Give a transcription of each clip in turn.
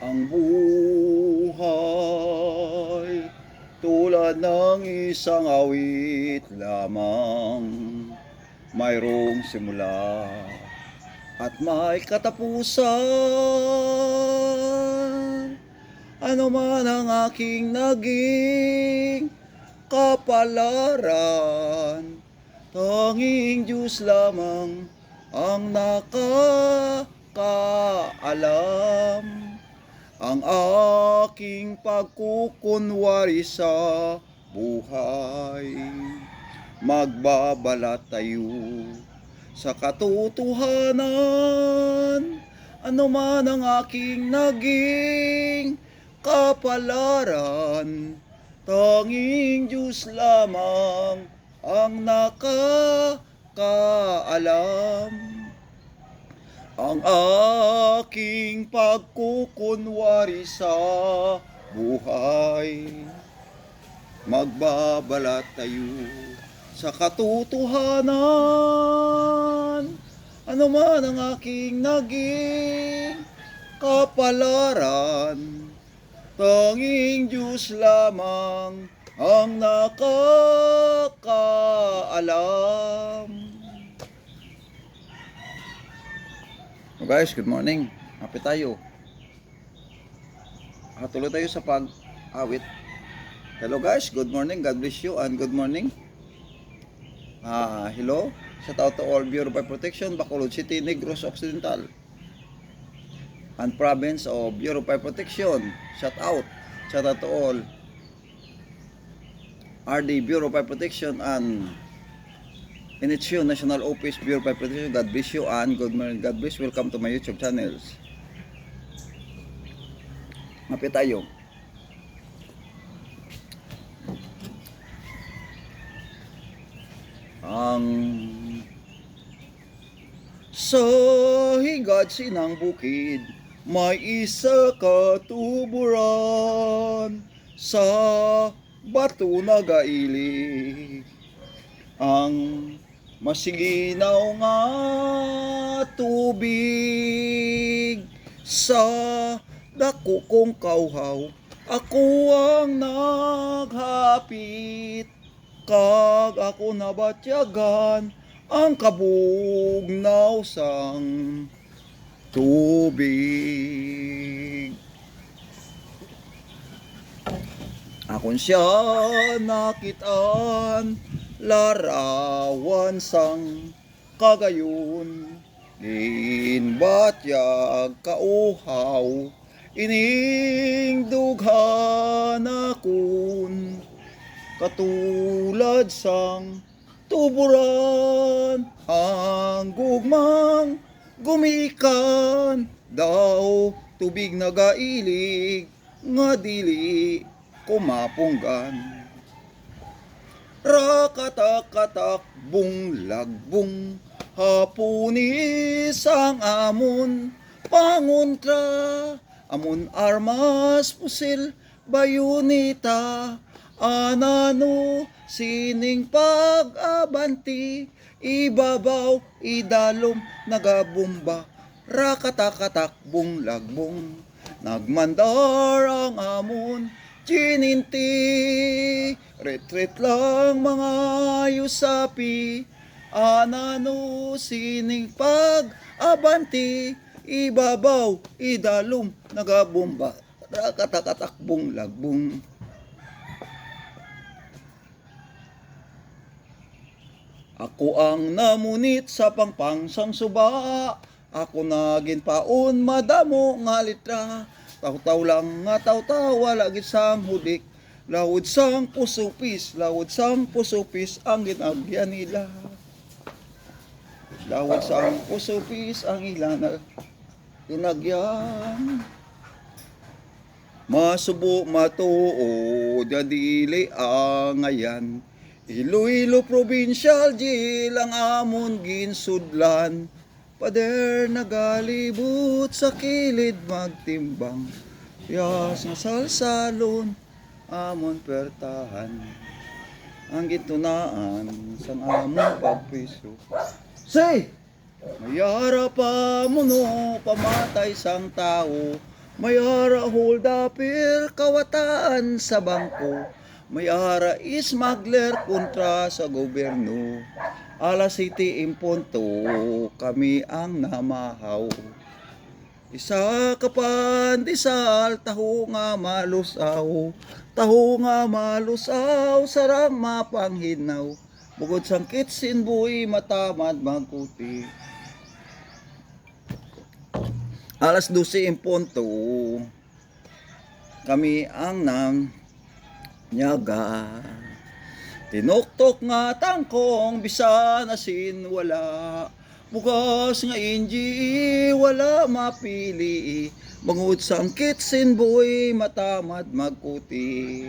Ang buhay tulad ng isang awit lamang, mayroong simula at may katapusan. Ano man ang aking naging kapalaran, tanging Diyos lamang ang nakakaalam. Ang aking pagkukunwari sa buhay, magbabalat tayo sa katotohanan. Ano man ang aking naging kapalaran, tanging Diyos lamang ang nakakaalam. Ang aking pagkukunwari sa buhay, magbabalat tayo sa katotohanan. Ano man ang aking naging kapalaran, tanging Diyos lamang ang nakakaalam. Guys, good morning. Happy tayo. Tuloy tayo sa pag-awit. Hello guys, good morning. God bless you and good morning. Hello. Shout out to all Bureau of Protection, Bacolod City, Negros Occidental, and province of Bureau of Protection. Shout out to all RD Bureau of Protection and NHU National Office Bureau of Protection. God bless you and good morning. God bless. Welcome to my YouTube channels. Mapit tayo. Ang sa higad sinang bukid, may isa katuburan, sa bato nagailig ang masiginaw nga tubig. Sa dako kong kauhaw, ako ang naghapit, kag ako nabatyagan ang kabugnaw sang tubig. Akon siya nakitaan, larawan sang kagayon, ginbatyag kauhaw, ining dughan akon, katulad sang tuburan, ang gugmang gumikan, daw tubig nagailig, nga dili kumapunggan. Rakatak-katak lagbong, hapunis ang amon pangontra, amon armas pusil bayunita, anano sining pag-abanti, ibabaw idalom nagabumba. Rakatak-katak lagbong, nagmandar ang amon chininti, retreat lang mga yusapi, anano sining pag-abanti, ibabaw idalom nagabumba. Rakatakatakbong lagbong. Ako ang namunit sa pangpangsang suba, ako naging paon madamo nga litra, taw-taw lang nga taw-taw, wala gid sang hudik, lawod sang pusupis, lawod sang pusupis ang ginagyan nila. Lawod sang pusupis ang ilan na ginagyan. Masubo matuo, dadili ang ayan, Iloilo Provincial Jail ang amon ginsudlan, pader nagalibot sa kilid magtimbang, yas nga salsalon amon pertahan, ang gitunaan sang amon pagpiso. Say! Mayara pa muno pamatay sang tao, May ara holdapper kawataan sa bangko. May ara smuggler kontra sa gobyerno. Alas 7 in punto, kami ang namahaw. Isa ka pandesal, taho nga malusaw. Taho nga malusaw, sarang mapanghinaw. Bukod sang kitsin buhi, matamad magkuti. Alas 12 in punto, kami ang nang nyaga. Tinuktok nga tangkong, bisan asin wala. Bukas nga inji, wala mapili. Bangod sang kitsin boy, matamad magkuti.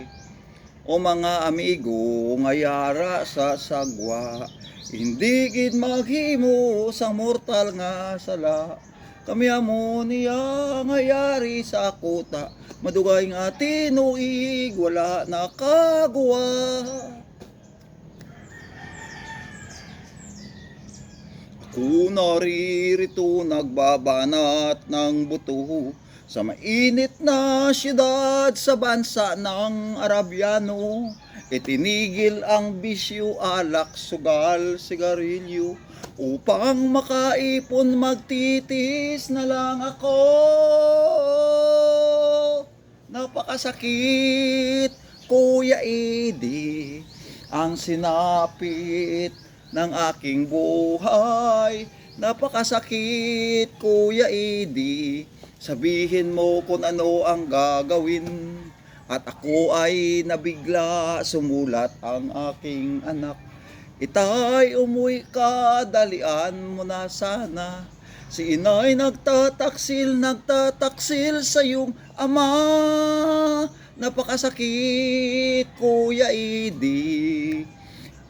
O mga amigo, ngayara sa sagwa. Hindi gid maghimo sang mortal nga sala. Kami amo niya ngayari sa kuta. Madugay nga tinuig, wala nakagawa. Ako naririto nagbabanat ng buto sa mainit na siyudad sa bansa ng Arabyano. Itinigil ang bisyo, alak, sugal, sigarilyo. Upang makaipon magtitis na lang ako. Napakasakit, Kuya Edi, ang sinapit ng aking buhay. Napakasakit, Kuya Edi, sabihin mo kung ano ang gagawin. At ako ay nabigla, sumulat ang aking anak. Itay, umuwi ka, dalian mo na sana. Si inay nagtataksil sa iyong ama. Napakasakit, Kuya Edi,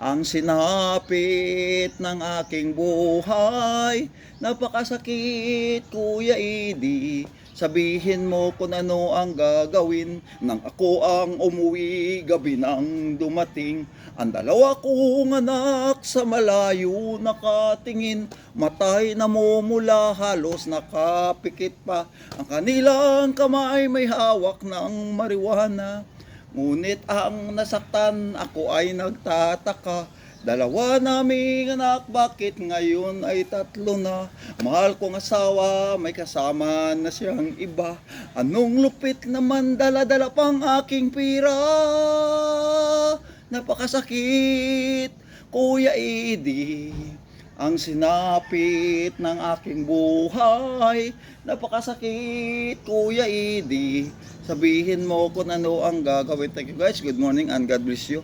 ang sinapit ng aking buhay. Napakasakit, Kuya Edi, sabihin mo kung ano ang gagawin. Nang ako ang umuwi, gabi nang dumating. Ang dalawa kong anak sa malayo nakatingin. Matay na mumula, halos nakapikit pa. Ang kanilang kamay may hawak ng marijuana. Ngunit ang nasaktan, ako ay nagtataka. Dalawa naming anak, bakit ngayon ay 3 na? Mahal kong asawa, may kasama na siyang iba. Anong lupit naman, dala-dala pang aking pira. Napakasakit, Kuya Edi, ang sinapit ng aking buhay. Napakasakit, Kuya Edi, sabihin mo kung ano ang gagawin. Thank you guys, good morning and God bless you.